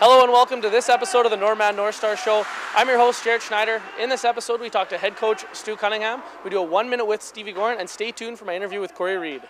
Hello and welcome to this episode of the Northstars Show. I'm your host, Jared Schneider. In this episode, we talk to head coach Stu Cunningham. We do a 1 minute with Stevie Goran, and stay tuned for my interview with Cory Reid.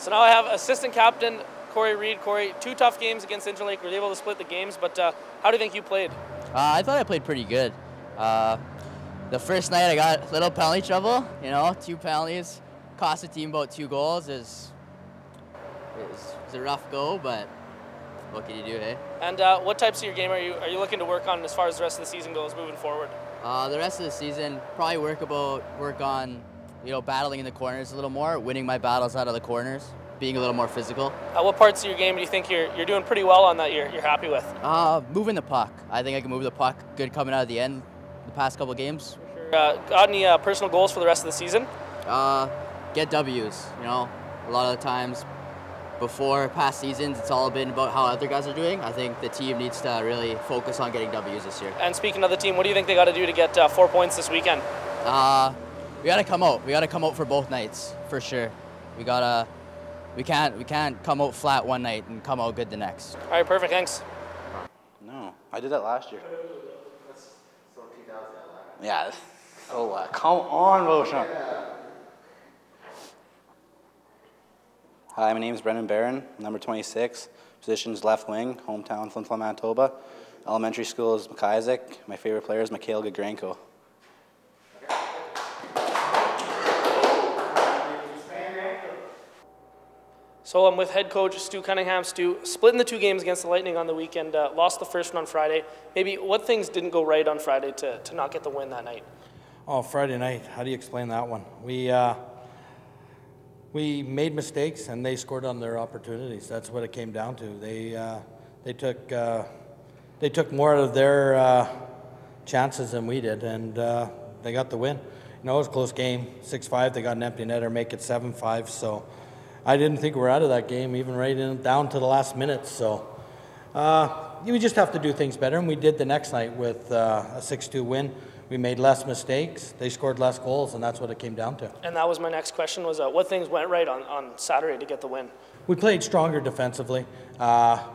So now I have Assistant Captain Cory Reid. Cory, 2 tough games against Interlake. We were able to split the games, but how do you think you played? I thought I played pretty good. The first night I got a little penalty trouble, 2 penalties. Cost the team about 2 goals. It was a rough go, but what can you do, hey? And what types of your game are you looking to work on as far as the rest of the season goes moving forward? The rest of the season, probably work on battling in the corners a little more, winning my battles out of the corners, being a little more physical. What parts of your game do you think you're doing pretty well on that you're happy with? Moving the puck. I think I can move the puck good coming out of the end the past couple games. Got any personal goals for the rest of the season? Get W's. A lot of the times before past seasons, it's all been about how other guys are doing. I think the team needs to really focus on getting W's this year. And speaking of the team, what do you think they got to do to get 4 points this weekend? We gotta come out. We gotta come out for both nights, for sure. We can't come out flat one night and come out good the next. All right, perfect. Thanks. No, I did that last year. Yeah. Oh, come on, Motion. Hi, my name is Brendan Barron, number 26. Position's left wing, hometown Flin Flon, Manitoba. Elementary school is McIsaac. My favorite player is Mikhail Gagranko. So I'm with head coach Stu Cunningham. Stu, splitting the 2 games against the Lightning on the weekend, lost the first one on Friday. Maybe what things didn't go right on Friday to not get the win that night? Oh, Friday night, how do you explain that one? We made mistakes and they scored on their opportunities. That's what it came down to. They took more out of their chances than we did, and they got the win. It was a close game, 6-5. They got an empty netter, make it 7-5. So I didn't think we were out of that game, even down to the last minute. So we just have to do things better, and we did the next night with a 6-2 win. We made less mistakes, they scored less goals, and that's what it came down to. And that was my next question, was what things went right on Saturday to get the win? We played stronger defensively.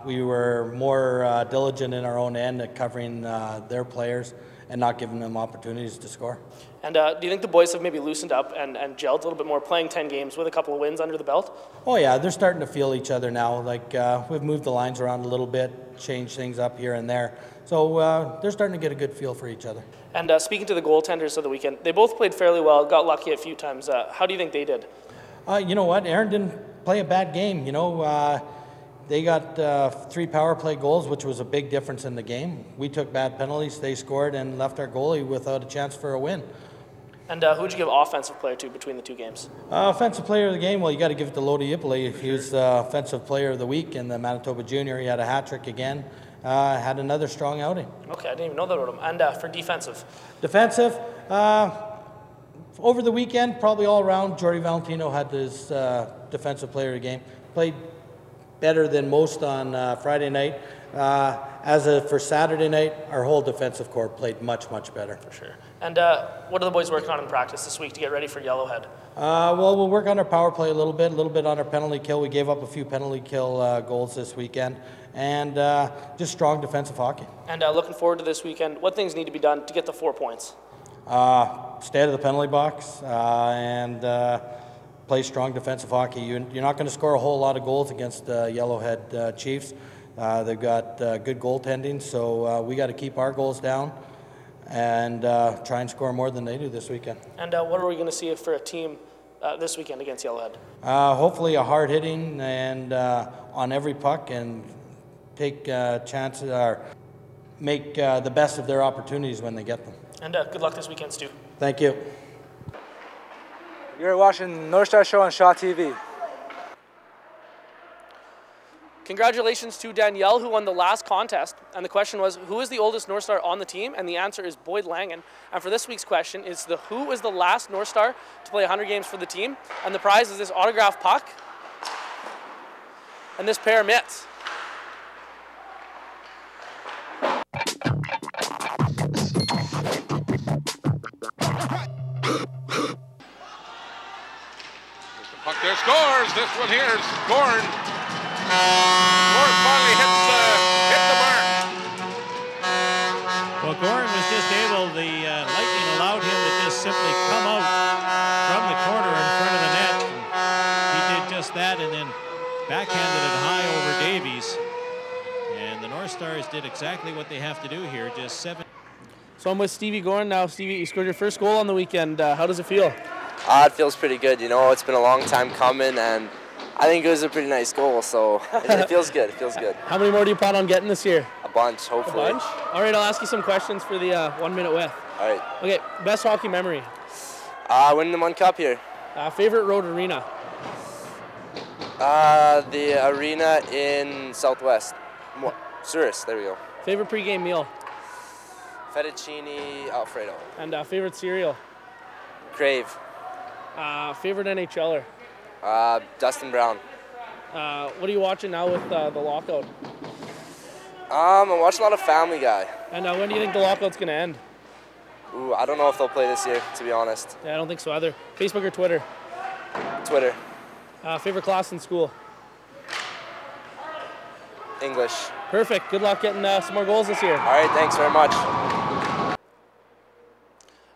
We were more diligent in our own end at covering their players and not giving them opportunities to score. And do you think the boys have maybe loosened up and gelled a little bit more, playing 10 games with a couple of wins under the belt? Oh yeah, they're starting to feel each other now. We've moved the lines around a little bit, changed things up here and there. So they're starting to get a good feel for each other. And speaking to the goaltenders of the weekend, they both played fairly well, got lucky a few times. How do you think they did? You know what, Aaron didn't play a bad game. They got 3 power play goals, which was a big difference in the game. We took bad penalties, they scored, and left our goalie without a chance for a win. And who would you give offensive player to between the 2 games? Offensive player of the game, well, you got to give it to Lodi Ipoli. He was offensive player of the week in the Manitoba Junior. He had a hat trick again. Had another strong outing. Okay, I didn't even know that about him. And for defensive? Defensive, over the weekend, probably all around, Jordy Valentino had his defensive player of the game. Played better than most on Friday night. For Saturday night, our whole defensive corps played much, much better. For sure. And what are the boys working on in practice this week to get ready for Yellowhead? Well, we'll work on our power play a little bit on our penalty kill. We gave up a few penalty kill goals this weekend, and just strong defensive hockey. And looking forward to this weekend, what things need to be done to get the 4 points? Stay out of the penalty box and play strong defensive hockey. You're not going to score a whole lot of goals against Yellowhead Chiefs. They've got good goaltending, so we got to keep our goals down and try and score more than they do this weekend. And what are we going to see for a team this weekend against Yellowhead? Hopefully a hard hitting and on every puck, and take chances or make the best of their opportunities when they get them. And good luck this weekend, Stu. Thank you. You're watching Northstars Show on Shaw TV. Congratulations to Danielle, who won the last contest. And the question was, who is the oldest North Star on the team? And the answer is Boyd Langen. And for this week's question is who is the last North Star to play 100 games for the team? And the prize is this autographed puck and this pair of mitts. Puck there scores. This one here is Goran. Goran finally hit the mark. Well, Goran was just able, the Lightning allowed him to just simply come out from the corner in front of the net. And he did just that and then backhanded it high over Davies. And the North Stars did exactly what they have to do here, just 7. So I'm with Stevie Goran now. Stevie, you scored your first goal on the weekend. How does it feel? It feels pretty good. You know, it's been a long time coming, and I think it was a pretty nice goal, so it feels good. It feels good. How many more do you plan on getting this year? A bunch, hopefully. A bunch? All right, I'll ask you some questions for the 1 minute with. All right. Okay, best hockey memory? Winning the 1 Cup here. Favorite road arena? The arena in Southwest. Souris, there we go. Favorite pregame meal? Fettuccine Alfredo. And favorite cereal? Crave. Favorite NHLer? Dustin Brown. What are you watching now with the lockout? I'm watching a lot of Family Guy. And when do you think the lockout's going to end? Ooh, I don't know if they'll play this year, to be honest. Yeah, I don't think so either. Facebook or Twitter? Twitter. Favorite class in school? English. Perfect. Good luck getting some more goals this year. All right, thanks very much.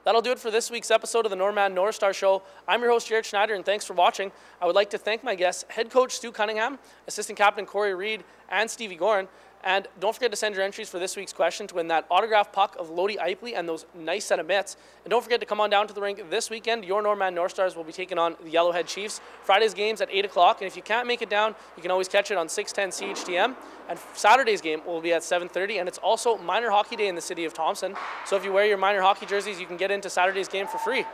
That'll do it for this week's episode of the Northstars Show. I'm your host, Jared Schneider, and thanks for watching. I would like to thank my guests, head coach Stu Cunningham, assistant captain Cory Reid, and Stevie Goran. And don't forget to send your entries for this week's question to win that autographed puck of Lodi Ipley and those nice set of mitts. And don't forget to come on down to the rink this weekend. Your Northstars will be taking on the Yellowhead Chiefs. Friday's game's at 8 o'clock, and if you can't make it down, you can always catch it on 610 CHTM. And Saturday's game will be at 7:30, and it's also minor hockey day in the city of Thompson. So if you wear your minor hockey jerseys, you can get into Saturday's game for free.